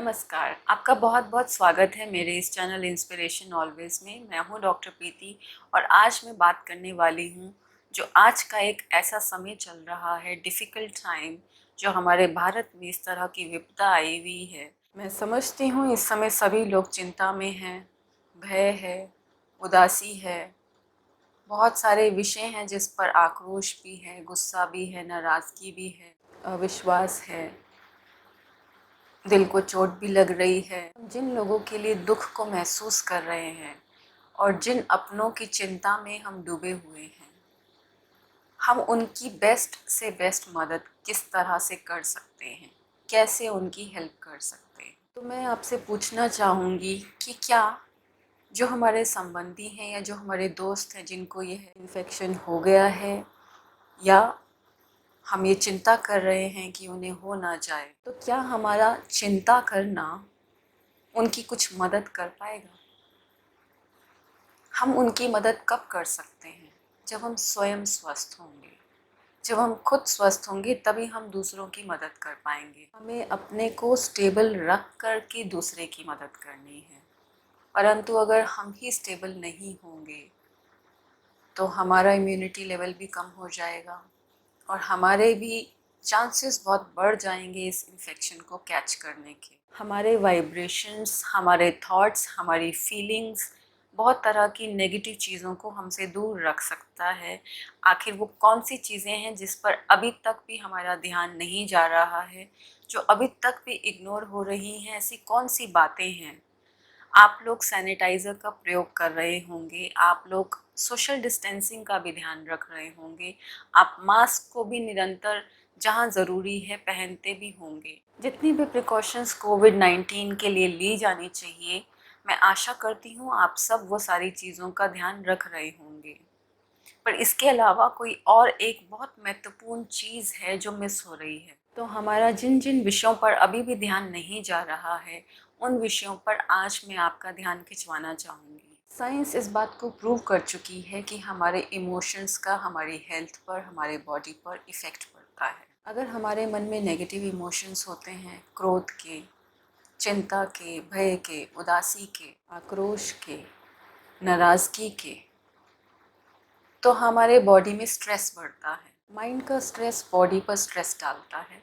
नमस्कार, आपका बहुत बहुत स्वागत है मेरे इस चैनल इंस्पिरेशन ऑलवेज में। मैं हूँ डॉक्टर प्रीति और आज मैं बात करने वाली हूँ जो आज का एक ऐसा समय चल रहा है, डिफ़िकल्ट टाइम, जो हमारे भारत में इस तरह की विपदा आई हुई है। मैं समझती हूँ इस समय सभी लोग चिंता में हैं, भय है, उदासी है, बहुत सारे विषय हैं जिस पर आक्रोश भी है, गुस्सा भी है, नाराज़गी भी है, अविश्वास है, दिल को चोट भी लग रही है। जिन लोगों के लिए दुख को महसूस कर रहे हैं और जिन अपनों की चिंता में हम डूबे हुए हैं, हम उनकी बेस्ट से बेस्ट मदद किस तरह से कर सकते हैं, कैसे उनकी हेल्प कर सकते हैं। तो मैं आपसे पूछना चाहूँगी कि क्या जो हमारे संबंधी हैं या जो हमारे दोस्त हैं जिनको यह इन्फेक्शन हो गया है या हम ये चिंता कर रहे हैं कि उन्हें हो ना जाए, तो क्या हमारा चिंता करना उनकी कुछ मदद कर पाएगा? हम उनकी मदद कब कर सकते हैं? जब हम स्वयं स्वस्थ होंगे। जब हम खुद स्वस्थ होंगे तभी हम दूसरों की मदद कर पाएंगे। हमें अपने को स्टेबल रख कर के दूसरे की मदद करनी है, परंतु अगर हम ही स्टेबल नहीं होंगे तो हमारा इम्यूनिटी लेवल भी कम हो जाएगा और हमारे भी चांसेस बहुत बढ़ जाएंगे इस इन्फेक्शन को कैच करने के। हमारे वाइब्रेशंस, हमारे थॉट्स, हमारी फीलिंग्स बहुत तरह की नेगेटिव चीज़ों को हमसे दूर रख सकता है। आखिर वो कौन सी चीज़ें हैं जिस पर अभी तक भी हमारा ध्यान नहीं जा रहा है, जो अभी तक भी इग्नोर हो रही हैं? ऐसी कौन सी बातें हैं? आप लोग सैनिटाइज़र का प्रयोग कर रहे होंगे, आप लोग सोशल डिस्टेंसिंग का भी ध्यान रख रहे होंगे, आप मास्क को भी निरंतर जहाँ ज़रूरी है पहनते भी होंगे। जितनी भी प्रिकॉशंस कोविड-19 के लिए ली जानी चाहिए, मैं आशा करती हूँ आप सब वो सारी चीज़ों का ध्यान रख रहे होंगे। पर इसके अलावा कोई और एक बहुत महत्वपूर्ण चीज़ है जो मिस हो रही है। तो हमारा जिन जिन विषयों पर अभी भी ध्यान नहीं जा रहा है, उन विषयों पर आज मैं आपका ध्यान खिंचवाना चाहूँगी। साइंस इस बात को प्रूव कर चुकी है कि हमारे इमोशंस का हमारी हेल्थ पर, हमारे बॉडी पर इफ़ेक्ट पड़ता है। अगर हमारे मन में नेगेटिव इमोशंस होते हैं, क्रोध के, चिंता के, भय के, उदासी के, आक्रोश के, नाराज़गी के, तो हमारे बॉडी में स्ट्रेस बढ़ता है। माइंड का स्ट्रेस बॉडी पर स्ट्रेस डालता है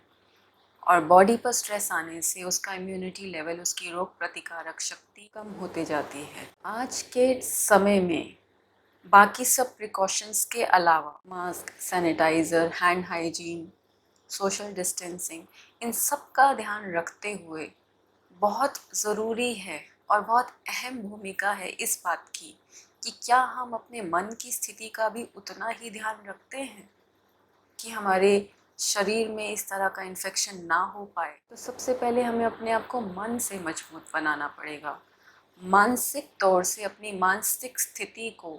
और बॉडी पर स्ट्रेस आने से उसका इम्यूनिटी लेवल, उसकी रोग प्रतिकारक शक्ति कम होते जाती है। आज के समय में बाकी सब प्रिकॉशंस के अलावा mask, sanitizer, hand hygiene, social distancing, इन सब का ध्यान रखते हुए बहुत ज़रूरी है और बहुत अहम भूमिका है इस बात की कि क्या हम अपने मन की स्थिति का भी उतना ही ध्यान रखते हैं कि हमारे शरीर में इस तरह का इन्फेक्शन ना हो पाए। तो सबसे पहले हमें अपने आप को मन से मजबूत बनाना पड़ेगा, मानसिक तौर से अपनी मानसिक स्थिति को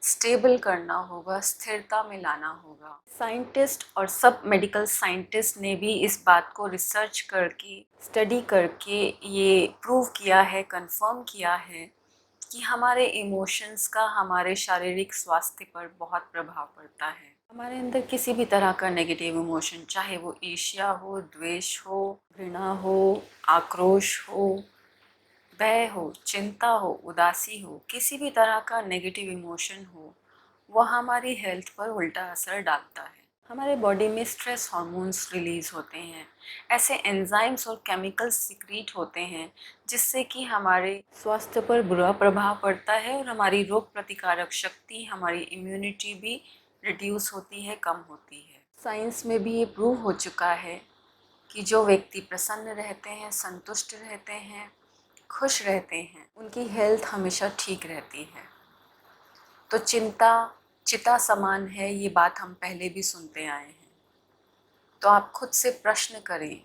स्टेबल करना होगा, स्थिरता में लाना होगा। साइंटिस्ट और सब मेडिकल साइंटिस्ट ने भी इस बात को रिसर्च करके, स्टडी करके ये प्रूव किया है, कंफर्म किया है कि हमारे इमोशंस का हमारे शारीरिक स्वास्थ्य पर बहुत प्रभाव पड़ता है। हमारे अंदर किसी भी तरह का नेगेटिव इमोशन, चाहे वो ईर्ष्या हो, द्वेष हो, घृणा हो, आक्रोश हो, भय हो, चिंता हो, उदासी हो, किसी भी तरह का नेगेटिव इमोशन हो, वह हमारी हेल्थ पर उल्टा असर डालता है। हमारे बॉडी में स्ट्रेस हार्मोन्स रिलीज़ होते हैं, ऐसे एंजाइम्स और केमिकल्स सिक्रीट होते हैं जिससे कि हमारे स्वास्थ्य पर बुरा प्रभाव पड़ता है और हमारी रोग प्रतिकारक शक्ति, हमारी इम्यूनिटी भी रिड्यूस होती है, कम होती है। साइंस में भी ये प्रूव हो चुका है कि जो व्यक्ति प्रसन्न रहते हैं, संतुष्ट रहते हैं, खुश रहते हैं, उनकी हेल्थ हमेशा ठीक रहती है। तो चिंता चिता समान है, ये बात हम पहले भी सुनते आए हैं। तो आप खुद से प्रश्न करें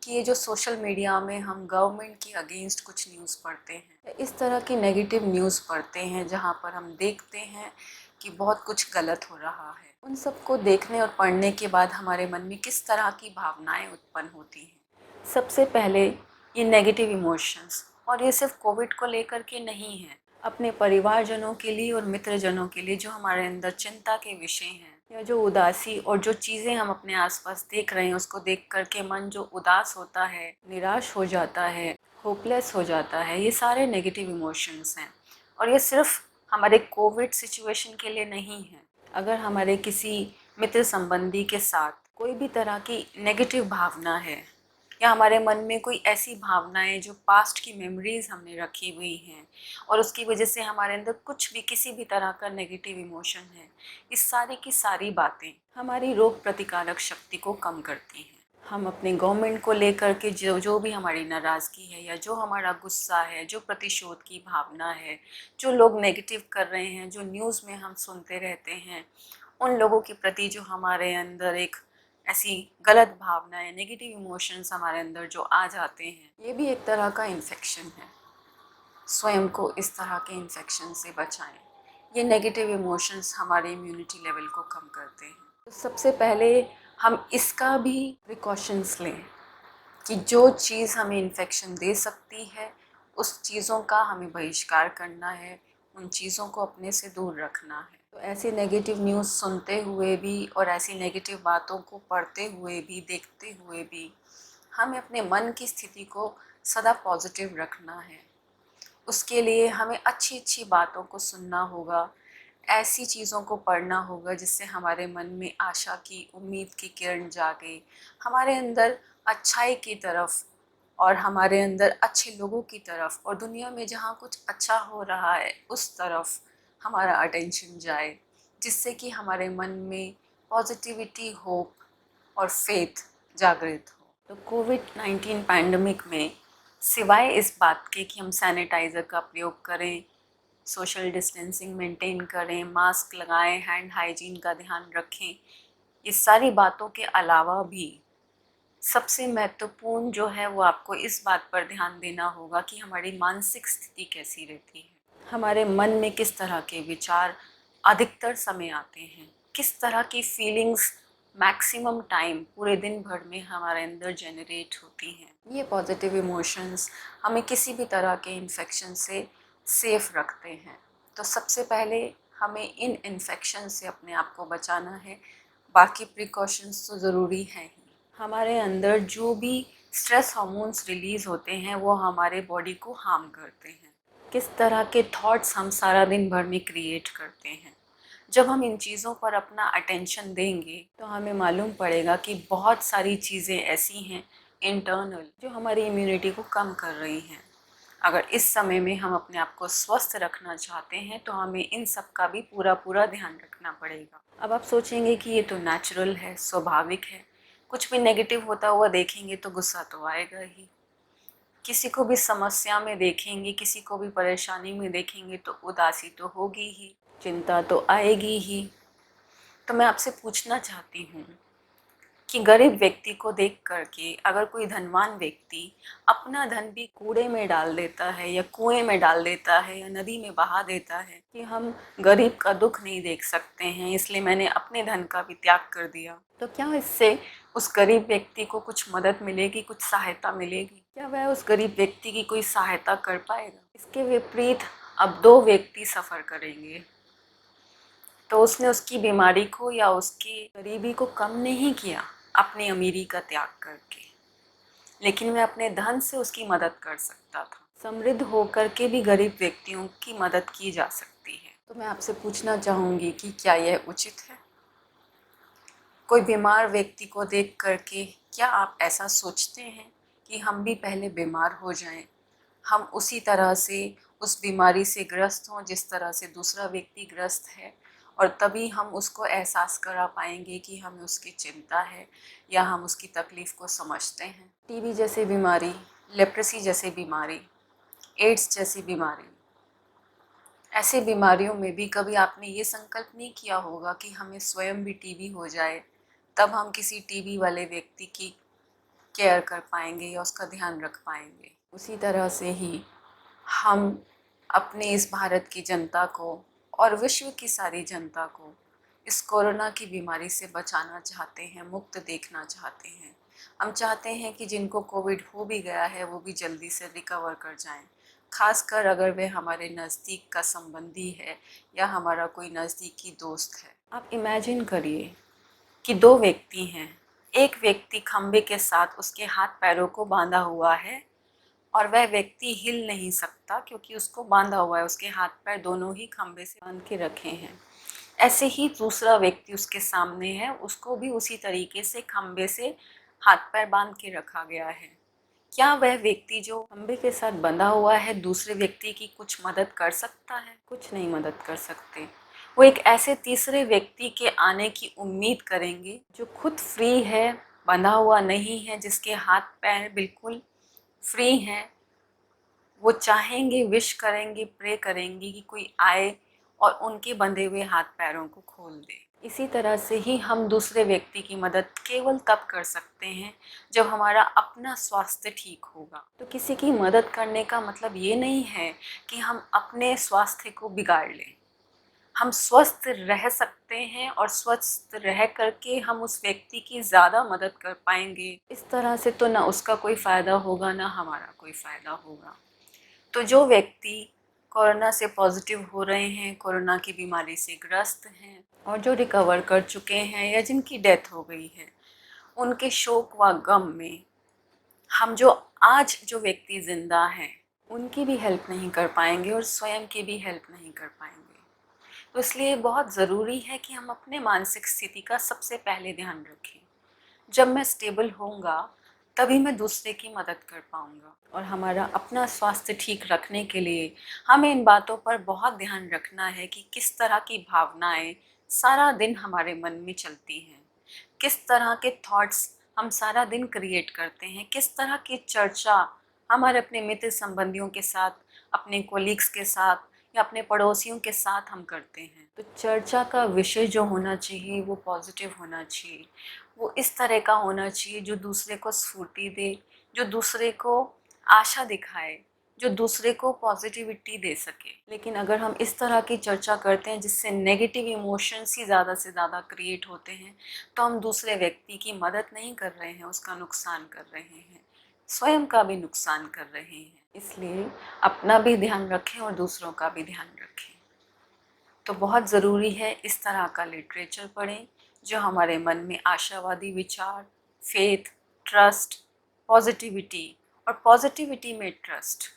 कि ये जो सोशल मीडिया में हम गवर्नमेंट के अगेंस्ट कुछ न्यूज़ पढ़ते हैं या इस तरह की नेगेटिव न्यूज़ पढ़ते हैं जहाँ पर हम देखते हैं कि बहुत कुछ गलत हो रहा है, उन सबको देखने और पढ़ने के बाद हमारे मन में किस तरह की भावनाएं उत्पन्न होती हैं। सबसे पहले ये नेगेटिव इमोशंस, और ये सिर्फ कोविड को लेकर के नहीं है, अपने परिवारजनों के लिए और मित्रजनों के लिए जो हमारे अंदर चिंता के विषय हैं, या जो उदासी और जो चीज़ें हम अपने आसपास देख रहे हैं उसको देख कर के मन जो उदास होता है, निराश हो जाता है, होपलेस हो जाता है, ये सारे नेगेटिव इमोशंस हैं। और ये सिर्फ हमारे कोविड सिचुएशन के लिए नहीं है। अगर हमारे किसी मित्र संबंधी के साथ कोई भी तरह की नेगेटिव भावना है या हमारे मन में कोई ऐसी भावनाएं जो पास्ट की मेमोरीज हमने रखी हुई हैं और उसकी वजह से हमारे अंदर कुछ भी किसी भी तरह का नेगेटिव इमोशन है, इस सारी की सारी बातें हमारी रोग प्रतिकारक शक्ति को कम करती हैं। हम अपने गवर्नमेंट को लेकर के जो जो भी हमारी नाराज़गी है या जो हमारा गुस्सा है, जो प्रतिशोध की भावना है, जो लोग नेगेटिव कर रहे हैं, जो न्यूज़ में हम सुनते रहते हैं, उन लोगों के प्रति जो हमारे अंदर एक ऐसी गलत भावनाएं, नेगेटिव इमोशंस हमारे अंदर जो आ जाते हैं, ये भी एक तरह का इन्फेक्शन है। स्वयं को इस तरह के इन्फेक्शन से बचाएं। ये नेगेटिव इमोशंस हमारे इम्यूनिटी लेवल को कम करते हैं। तो सबसे पहले हम इसका भी प्रिकॉशंस लें कि जो चीज़ हमें इन्फेक्शन दे सकती है उस चीज़ों का हमें बहिष्कार करना है, उन चीज़ों को अपने से दूर रखना है। तो ऐसी नेगेटिव न्यूज़ सुनते हुए भी और ऐसी नेगेटिव बातों को पढ़ते हुए भी, देखते हुए भी हमें अपने मन की स्थिति को सदा पॉजिटिव रखना है। उसके लिए हमें अच्छी अच्छी बातों को सुनना होगा, ऐसी चीज़ों को पढ़ना होगा जिससे हमारे मन में आशा की, उम्मीद की किरण जागे, हमारे अंदर अच्छाई की तरफ और हमारे अंदर अच्छे लोगों की तरफ और दुनिया में जहाँ कुछ अच्छा हो रहा है उस तरफ हमारा अटेंशन जाए, जिससे कि हमारे मन में पॉजिटिविटी, होप और फेथ जागृत हो। तो कोविड-19 पैंडमिक में सिवाय इस बात के कि हम सैनिटाइज़र का प्रयोग करें, सोशल डिस्टेंसिंग मेंटेन करें, मास्क लगाएं, हैंड हाइजीन का ध्यान रखें, इस सारी बातों के अलावा भी सबसे महत्वपूर्ण जो है वो आपको इस बात पर ध्यान देना होगा कि हमारी मानसिक स्थिति कैसी रहती है, हमारे मन में किस तरह के विचार अधिकतर समय आते हैं, किस तरह की फीलिंग्स मैक्सिमम टाइम पूरे दिन भर में हमारे अंदर जनरेट होती हैं। ये पॉजिटिव इमोशंस हमें किसी भी तरह के इन्फेक्शन से सेफ रखते हैं। तो सबसे पहले हमें इन इन्फेक्शन से अपने आप को बचाना है, बाकी प्रिकॉशंस तो ज़रूरी हैं ही। हमारे अंदर जो भी स्ट्रेस हार्मोन्स रिलीज़ होते हैं वो हमारे बॉडी को हार्म करते हैं। किस तरह के थॉट्स हम सारा दिन भर में क्रिएट करते हैं, जब हम इन चीज़ों पर अपना अटेंशन देंगे तो हमें मालूम पड़ेगा कि बहुत सारी चीज़ें ऐसी हैं इंटरनल जो हमारी इम्यूनिटी को कम कर रही हैं। अगर इस समय में हम अपने आप को स्वस्थ रखना चाहते हैं तो हमें इन सब का भी पूरा पूरा ध्यान रखना पड़ेगा। अब आप सोचेंगे कि ये तो नेचुरल है, स्वाभाविक है, कुछ भी नेगेटिव होता हुआ देखेंगे तो गुस्सा तो आएगा ही, किसी को भी समस्या में देखेंगे, किसी को भी परेशानी में देखेंगे तो उदासी तो होगी ही, चिंता तो आएगी ही। तो मैं आपसे पूछना चाहती हूँ कि गरीब व्यक्ति को देख करके अगर कोई धनवान व्यक्ति अपना धन भी कूड़े में डाल देता है या कुएं में डाल देता है या नदी में बहा देता है कि हम गरीब का दुख नहीं देख सकते हैं इसलिए मैंने अपने धन का भी त्याग कर दिया, तो क्या इससे उस गरीब व्यक्ति को कुछ मदद मिलेगी, कुछ सहायता मिलेगी? क्या वह उस गरीब व्यक्ति की कोई सहायता कर पाएगा? इसके विपरीत अब दो व्यक्ति सफ़र करेंगे, तो उसने उसकी बीमारी को या उसकी गरीबी को कम नहीं किया अपनी अमीरी का त्याग करके, लेकिन मैं अपने धन से उसकी मदद कर सकता था। समृद्ध होकर के भी गरीब व्यक्तियों की मदद की जा सकती है। तो मैं आपसे पूछना चाहूँगी कि क्या यह उचित है? कोई बीमार व्यक्ति को देख करके क्या आप ऐसा सोचते हैं कि हम भी पहले बीमार हो जाएं, हम उसी तरह से उस बीमारी से ग्रस्त हों जिस तरह से दूसरा व्यक्ति ग्रस्त है, और तभी हम उसको एहसास करा पाएंगे कि हमें उसकी चिंता है या हम उसकी तकलीफ़ को समझते हैं। टीबी जैसी बीमारी, लेप्रेसी जैसी बीमारी, एड्स जैसी बीमारी, ऐसी बीमारियों में भी कभी आपने ये संकल्प नहीं किया होगा कि हमें स्वयं भी टीबी हो जाए, तब हम किसी टीबी वाले व्यक्ति की केयर कर पाएंगे या उसका ध्यान रख पाएंगे। उसी तरह से ही हम अपने इस भारत की जनता को और विश्व की सारी जनता को इस कोरोना की बीमारी से बचाना चाहते हैं, मुक्त देखना चाहते हैं। हम चाहते हैं कि जिनको कोविड हो भी गया है वो भी जल्दी से रिकवर कर जाएं, खासकर अगर वे हमारे नज़दीक का संबंधी है या हमारा कोई नज़दीकी दोस्त है। आप इमेजिन करिए कि दो व्यक्ति हैं। एक व्यक्ति खंबे के साथ उसके हाथ पैरों को बांधा हुआ है और वह व्यक्ति हिल नहीं सकता क्योंकि उसको बांधा हुआ है, उसके हाथ पैर दोनों ही खंबे से बांध के रखे हैं। ऐसे ही दूसरा व्यक्ति उसके सामने है, उसको भी उसी तरीके से खंबे से हाथ पैर बांध के रखा गया है। क्या वह व्यक्ति जो खंबे के साथ बंधा हुआ है दूसरे व्यक्ति की कुछ मदद कर सकता है? कुछ नहीं मदद कर सकते। वो एक ऐसे तीसरे व्यक्ति के आने की उम्मीद करेंगे जो खुद फ्री है, बंधा हुआ नहीं है, जिसके हाथ पैर बिल्कुल फ्री हैं। वो चाहेंगे, विश करेंगे, प्रे करेंगे कि कोई आए और उनके बंधे हुए हाथ पैरों को खोल दे। इसी तरह से ही हम दूसरे व्यक्ति की मदद केवल तब कर सकते हैं जब हमारा अपना स्वास्थ्य ठीक होगा। तो किसी की मदद करने का मतलब ये नहीं है कि हम अपने स्वास्थ्य को बिगाड़ लें। हम स्वस्थ रह सकते हैं और स्वस्थ रह करके हम उस व्यक्ति की ज़्यादा मदद कर पाएंगे। इस तरह से तो ना उसका कोई फ़ायदा होगा ना हमारा कोई फ़ायदा होगा। तो जो व्यक्ति कोरोना से पॉजिटिव हो रहे हैं, कोरोना की बीमारी से ग्रस्त हैं और जो रिकवर कर चुके हैं या जिनकी डेथ हो गई है, उनके शोक व गम में हम जो व्यक्ति ज़िंदा हैं उनकी भी हेल्प नहीं कर पाएंगे और स्वयं की भी हेल्प नहीं कर पाएंगे। तो इसलिए बहुत ज़रूरी है कि हम अपने मानसिक स्थिति का सबसे पहले ध्यान रखें। जब मैं स्टेबल होऊंगा तभी मैं दूसरे की मदद कर पाऊंगा। और हमारा अपना स्वास्थ्य ठीक रखने के लिए हमें इन बातों पर बहुत ध्यान रखना है कि किस तरह की भावनाएं सारा दिन हमारे मन में चलती हैं, किस तरह के थॉट्स हम सारा दिन क्रिएट करते हैं, किस तरह की चर्चा हमारे अपने मित्र संबंधियों के साथ, अपने कोलीग्स के साथ या अपने पड़ोसियों के साथ हम करते हैं। तो चर्चा का विषय जो होना चाहिए वो पॉजिटिव होना चाहिए, वो इस तरह का होना चाहिए जो दूसरे को स्फूर्ति दे, जो दूसरे को आशा दिखाए, जो दूसरे को पॉजिटिविटी दे सके। लेकिन अगर हम इस तरह की चर्चा करते हैं जिससे नेगेटिव इमोशंस ही ज़्यादा से ज़्यादा क्रिएट होते हैं, तो हम दूसरे व्यक्ति की मदद नहीं कर रहे हैं, उसका नुकसान कर रहे हैं, स्वयं का भी नुकसान कर रहे हैं। इसलिए अपना भी ध्यान रखें और दूसरों का भी ध्यान रखें। तो बहुत ज़रूरी है इस तरह का लिटरेचर पढ़ें जो हमारे मन में आशावादी विचार, फेथ, ट्रस्ट, पॉजिटिविटी और पॉजिटिविटी में ट्रस्ट,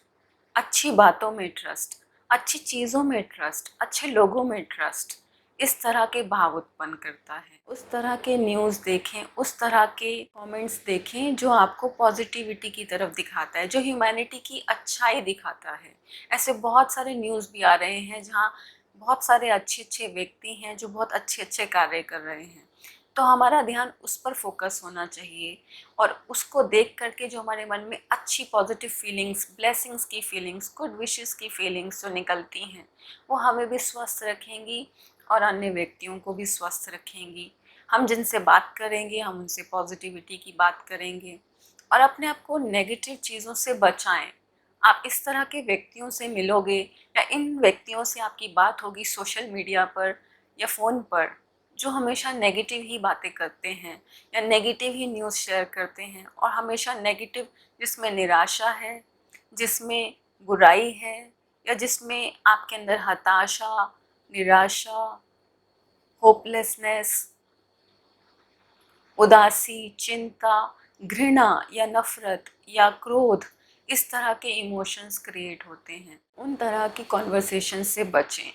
अच्छी बातों में ट्रस्ट, अच्छी चीज़ों में ट्रस्ट, अच्छे लोगों में ट्रस्ट, इस तरह के भाव उत्पन्न करता है। उस तरह के न्यूज़ देखें, उस तरह के कमेंट्स देखें जो आपको पॉजिटिविटी की तरफ दिखाता है, जो ह्यूमैनिटी की अच्छाई दिखाता है। ऐसे बहुत सारे न्यूज़ भी आ रहे हैं जहाँ बहुत सारे अच्छे अच्छे व्यक्ति हैं जो बहुत अच्छे अच्छे कार्य कर रहे हैं। तो हमारा ध्यान उस पर फोकस होना चाहिए और उसको देख करके जो हमारे मन में अच्छी पॉजिटिव फीलिंग्स, ब्लेसिंग्स की फीलिंग्स, गुड विशेस की फीलिंग्स जो निकलती हैं वो हमें भी स्वस्थ रखेंगी और अन्य व्यक्तियों को भी स्वस्थ रखेंगी। हम जिनसे बात करेंगे हम उनसे पॉजिटिविटी की बात करेंगे और अपने आप को नेगेटिव चीज़ों से बचाएं। आप इस तरह के व्यक्तियों से मिलोगे या इन व्यक्तियों से आपकी बात होगी सोशल मीडिया पर या फ़ोन पर जो हमेशा नेगेटिव ही बातें करते हैं या नेगेटिव ही न्यूज़ शेयर करते हैं और हमेशा नेगेटिव, जिसमें निराशा है, जिसमें बुराई है या जिसमें आपके अंदर हताशा, निराशा, होपलेसनेस, उदासी, चिंता, घृणा या नफ़रत या क्रोध, इस तरह के इमोशंस क्रिएट होते हैं। उन तरह की कॉन्वर्सेशन से बचें,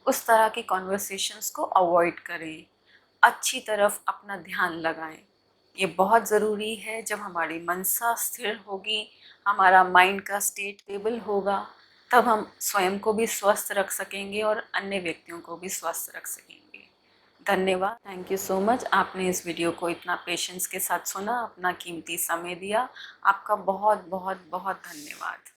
उस तरह की कॉन्वर्सेशंस को अवॉइड करें, अच्छी तरफ अपना ध्यान लगाएं। ये बहुत ज़रूरी है। जब हमारी मनसा स्थिर होगी, हमारा माइंड का स्टेट स्टेबल होगा, तब हम स्वयं को भी स्वस्थ रख सकेंगे और अन्य व्यक्तियों को भी स्वस्थ रख सकेंगे। धन्यवाद। Thank you so much. आपने इस वीडियो को इतना पेशेंस के साथ सुना, अपना कीमती समय दिया। आपका बहुत बहुत बहुत धन्यवाद।